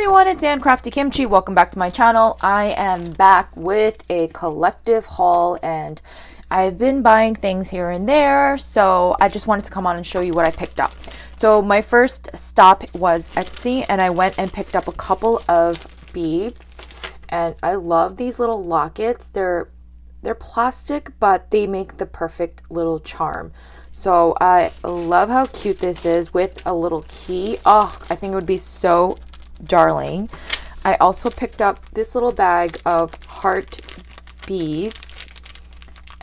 everyone, it's Crafty Kimchi. Welcome back to my channel. I am back with a collective haul and I've been buying things here and there, so I just wanted to come on and show you what I picked up. So my first stop was Etsy and I went and picked up a couple of beads, and I love these little lockets. They're plastic, but they make the perfect little charm. So I love how cute this is with a little key. Oh, I think it would be so darling. I also picked up this little bag of heart beads,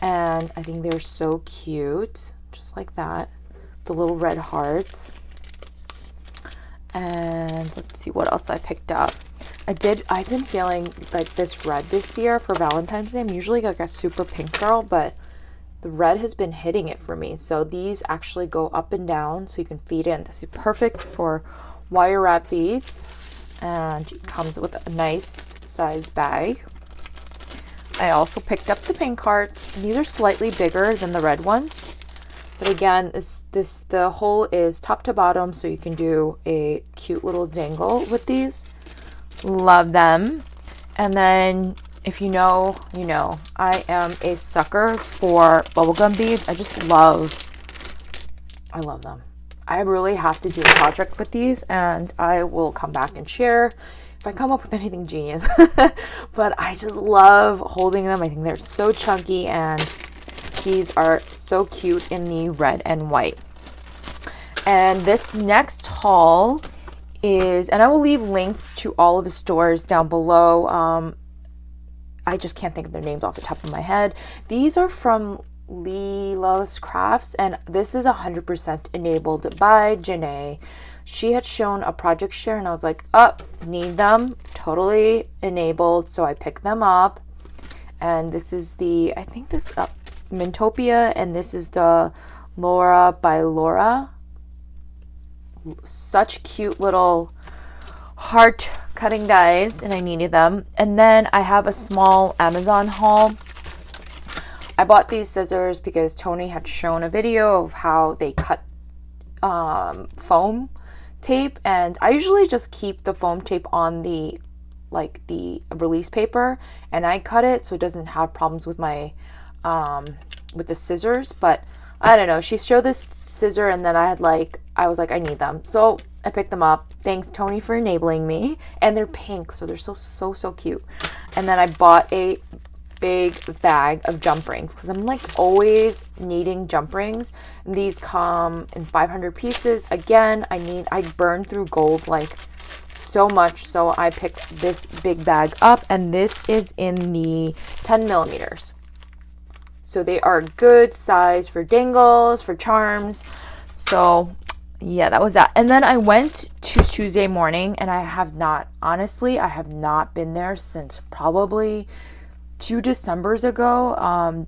and I think they're so cute, just like that, the little red hearts. And let's see what else I picked up. I've been feeling like this red this year for Valentine's Day. I'm usually like a super pink girl, but the red has been hitting it for me. So these actually go up and down so you can feed in. This is perfect for wire wrap beads, and it comes with a nice size bag. I also picked up the pink hearts. These are slightly bigger than the red ones, but again, the hole is top to bottom, so you can do a cute little dangle with these. Love them. And then if you know, you know, I am a sucker for bubblegum beads. I love them. I really have to do a project with these, and I will come back and share if I come up with anything genius. But I just love holding them. I think they're so chunky, and these are so cute in the red and white. And this next haul is, and I will leave links to all of the stores down below. I just can't think of their names off the top of my head. These are from Lila's Crafts, and this is 100% enabled by Janae. She had shown a project share, and I was like, need them, totally enabled, so I picked them up. And this is the, I think this Mintopia, and this is the Laura by Laura. Such cute little heart cutting dies, and I needed them. And then I have a small Amazon haul. I bought these scissors because Tony had shown a video of how they cut foam tape, and I usually just keep the foam tape on the release paper, and I cut it so it doesn't have problems with my with the scissors. But I don't know, she showed this scissor, and then I was like, I need them, so I picked them up. Thanks, Tony, for enabling me. And they're pink, so they're so cute. And then I bought a big bag of jump rings because I'm like always needing jump rings. And these come in 500 pieces. Again, I burn through gold like so much, so I picked this big bag up, and this is in the 10 millimeters. So they are a good size for dangles, for charms. So yeah, that was that. And then I went to Tuesday morning, and I have not been there since probably 2 Decembers ago,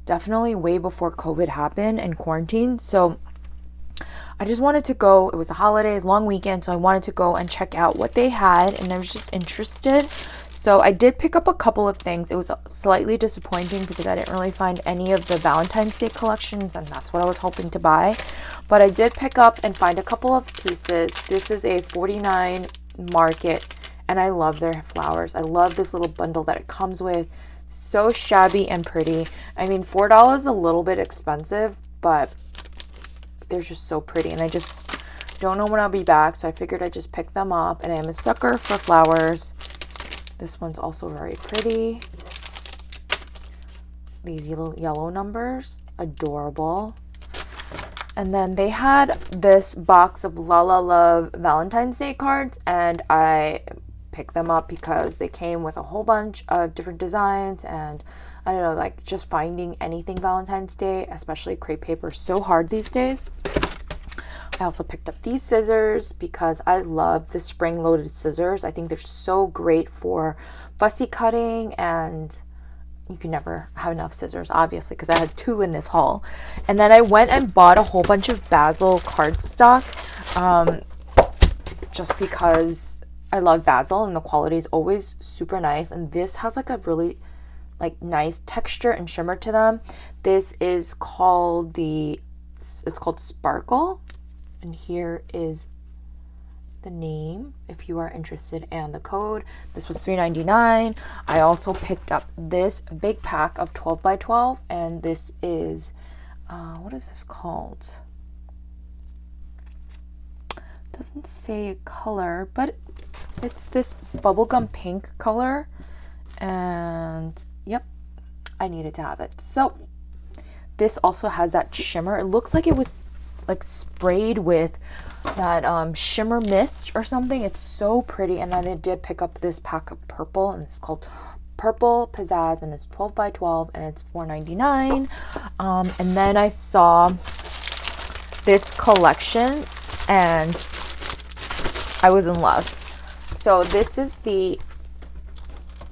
definitely way before COVID happened and quarantine. So I just wanted to go. It was the holidays, long weekend, so I wanted to go and check out what they had, and I was just interested. So I did pick up a couple of things. It was slightly disappointing because I didn't really find any of the Valentine's Day collections, and that's what I was hoping to buy. But I did pick up and find a couple of pieces. This is a 49 Market, and I love their flowers. I love this little bundle that it comes with. So shabby and pretty. I mean, $4 is a little bit expensive, but they're just so pretty, and I just don't know when I'll be back, so I figured I'd just pick them up. And I am a sucker for flowers. This one's also very pretty. These yellow numbers, adorable. And then they had this box of La La Love Valentine's Day cards, and I picked them up because they came with a whole bunch of different designs, and I don't know, like just finding anything Valentine's Day, especially crepe paper, is so hard these days. I also picked up these scissors because I love the spring-loaded scissors. I think they're so great for fussy cutting, and you can never have enough scissors, obviously, because I had 2 in this haul. And then I went and bought a whole bunch of basil cardstock, just because I love basil and the quality is always super nice. And this has like a really nice texture and shimmer to them. This is called it's called Sparkle, and here is the name if you are interested and the code. This was $3.99. I also picked up this big pack of 12 by 12, and this is what is this called? Doesn't say a color, but it's this bubblegum pink color, and yep, I needed to have it. So this also has that shimmer. It looks like it was like sprayed with that shimmer mist or something. It's so pretty. And then I did pick up this pack of purple, and it's called Purple Pizzazz, and it's 12 by 12, and it's $4.99. And then I saw this collection and I was in love. So this is the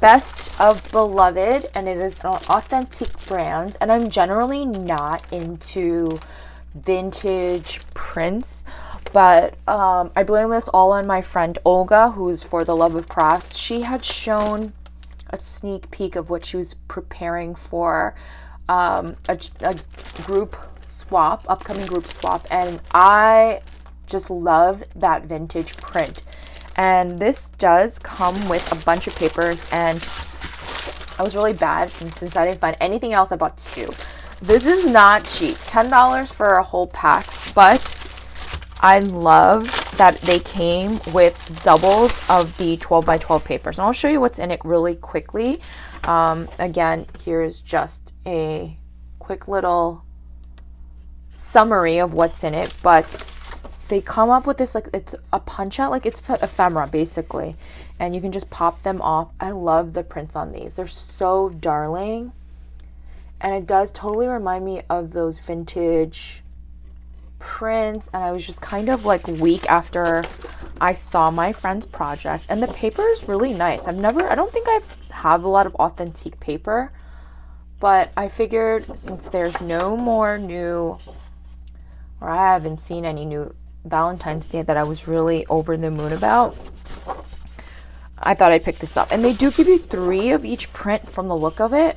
Best of Beloved, and it is an authentic brand, and I'm generally not into vintage prints, but I blame this all on my friend Olga, who's for the Love of Crafts. She had shown a sneak peek of what she was preparing for a group swap, upcoming group swap, and I just love that vintage print. And this does come with a bunch of papers, and I was really bad, and since I didn't find anything else, I bought two. This is not cheap, $10 for a whole pack, but I love that they came with doubles of the 12 by 12 papers. And I'll show you what's in it really quickly. Again, here's just a quick little summary of what's in it, but they come up with this, like, it's a punch out, like it's ephemera basically, and you can just pop them off. I love the prints on these. They're so darling, and it does totally remind me of those vintage prints. And I was just kind of like weak after I saw my friend's project, and the paper is really nice. I don't think I have a lot of authentic paper, but I figured since there's no more new, or I haven't seen any new Valentine's Day that I was really over the moon about, I thought I'd pick this up. And they do give you 3 of each print from the look of it,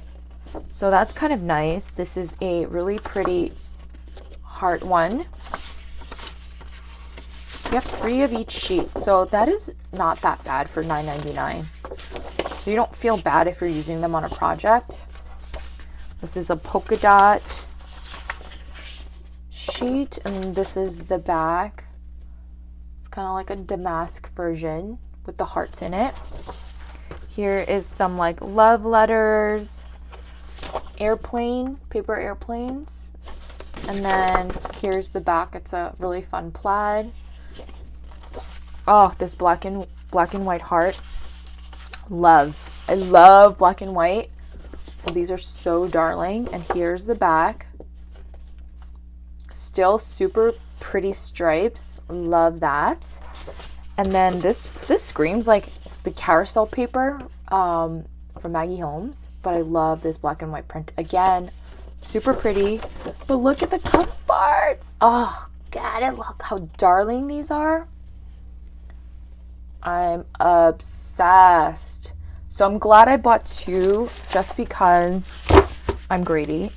so that's kind of nice. This is a really pretty heart one. Yep, 3 of each sheet, so that is not that bad for $9.99. So you don't feel bad if you're using them on a project. This is a polka dot sheet, and this is the back. It's kind of like a damask version with the hearts in it. Here is some like love letters, paper airplanes, and then here's the back. It's a really fun plaid. Oh, this black and white heart. I love black and white, so these are so darling. And here's the back. Still super pretty stripes, love that. And then this screams like the carousel paper from Maggie Holmes, but I love this black and white print. Again, super pretty, but look at the cuff parts. Oh god, look how darling these are. I'm obsessed. So I'm glad I bought 2 just because I'm greedy.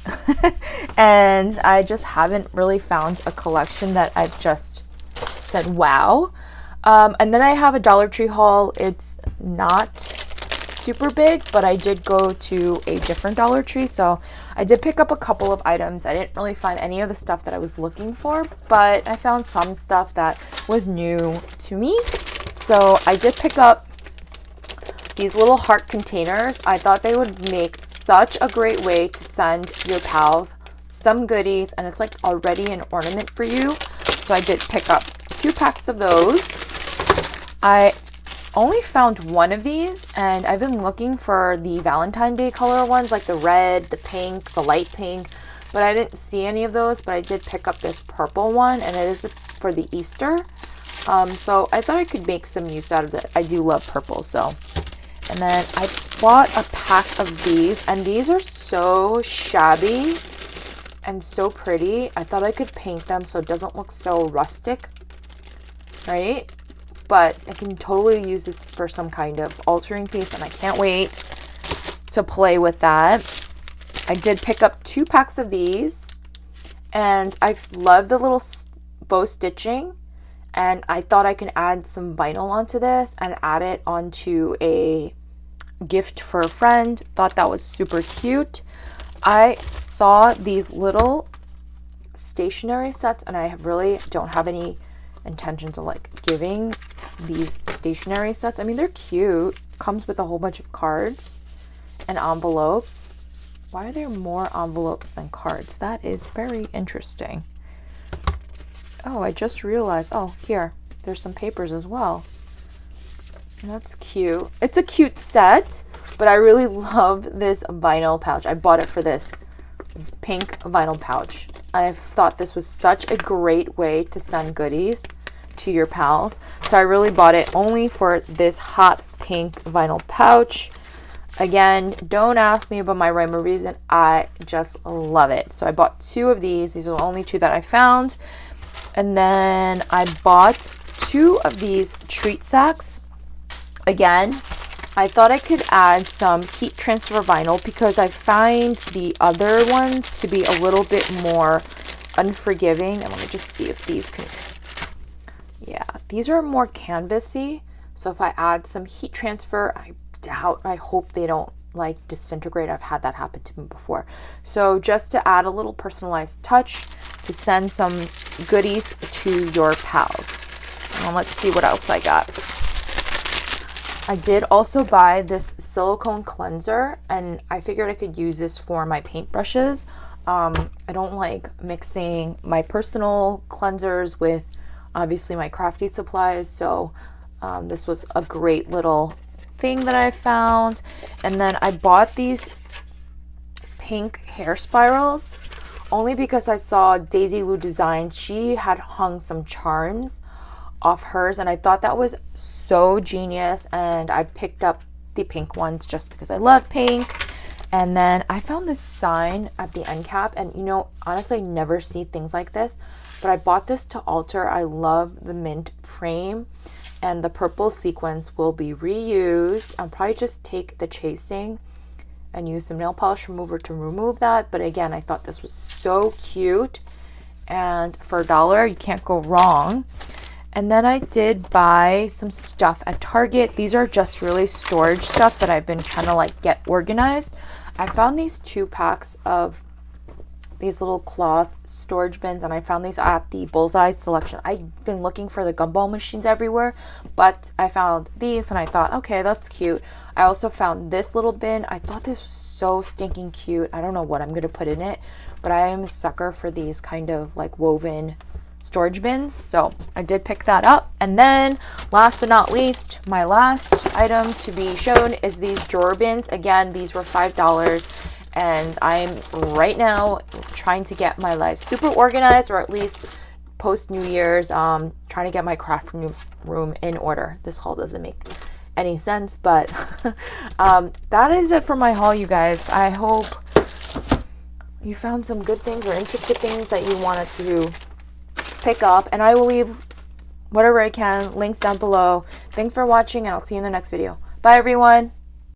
And I just haven't really found a collection that I've just said wow. And then I have a Dollar Tree haul. It's not super big, but I did go to a different Dollar Tree, so I did pick up a couple of items. I didn't really find any of the stuff that I was looking for, but I found some stuff that was new to me. So I did pick up these little heart containers. I thought they would make such a great way to send your pals some goodies, and it's like already an ornament for you. So I did pick up 2 packs of those. I only found 1 of these, and I've been looking for the Valentine's Day color ones, like the red, the pink, the light pink, but I didn't see any of those. But I did pick up this purple one, and it is for the Easter. So I thought I could make some use out of it. I do love purple, so. And then I bought a pack of these, and these are so shabby and so pretty. I thought I could paint them so it doesn't look so rustic, right? But I can totally use this for some kind of altering piece, and I can't wait to play with that. I did pick up 2 packs of these, and I love the little bow stitching. and I thought I could add some vinyl onto this and add it onto a gift for a friend. Thought that was super cute. I saw these little stationery sets, and I really don't have any intentions of like giving these stationery sets. I mean, they're cute. Comes with a whole bunch of cards and envelopes. Why are there more envelopes than cards? That is very interesting. Oh, I just realized. Oh, here. There's some papers as well. That's cute. It's a cute set, but I really love this vinyl pouch. I bought it for this pink vinyl pouch. I thought this was such a great way to send goodies to your pals. So I really bought it only for this hot pink vinyl pouch. Again, don't ask me about my rhyme or reason. I just love it. So I bought 2 of these. These are the only 2 that I found. And then I bought 2 of these treat sacks. Again, I thought I could add some heat transfer vinyl because I find the other ones to be a little bit more unforgiving. And let me just see if these can... Yeah, these are more canvasy. So if I add some heat transfer, I hope they don't like disintegrate. I've had that happen to me before. So just to add a little personalized touch to send some goodies to your pals. Now let's see what else I got. I did also buy this silicone cleanser, and I figured I could use this for my paintbrushes. I don't like mixing my personal cleansers with obviously my Crafty supplies, so this was a great little thing that I found. And then I bought these pink hair spirals only because I saw Daisy Lou Design. She had hung some charms off hers, and I thought that was so genius, and I picked up the pink ones just because I love pink. And then I found this sign at the end cap, and you know, honestly, I never see things like this, but I bought this to alter. I love the mint frame, and the purple sequins will be reused. I'll probably just take the chasing and use some nail polish remover to remove that. But again, I thought this was so cute, and for $1 you can't go wrong. And then I did buy some stuff at Target. These are just really storage stuff that I've been trying to like get organized. I found these 2 packs of these little cloth storage bins, and I found these at the Bullseye Selection. I've been looking for the gumball machines everywhere, but I found these and I thought, okay, that's cute. I also found this little bin. I thought this was so stinking cute. I don't know what I'm going to put in it, but I am a sucker for these kind of like woven storage bins, so I did pick that up. And then last but not least, my last item to be shown is these drawer bins. Again, these were $5, and I'm right now trying to get my life super organized, or at least post New Year's, trying to get my craft room in order. This haul doesn't make any sense, but that is it for my haul, you guys. I hope you found some good things or interesting things that you wanted to pick up, and I will leave whatever I can links down below. Thanks for watching, and I'll see you in the next video. Bye everyone.